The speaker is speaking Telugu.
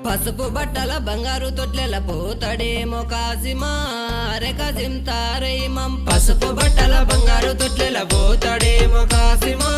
పసుపు బట్టల బంగారు తొట్లెల పోతాడేమో కాసిమా రే కాసిం తారై మం పసుపు బట్టల బంగారు తొట్లెల పోతాడేమో కాసిమా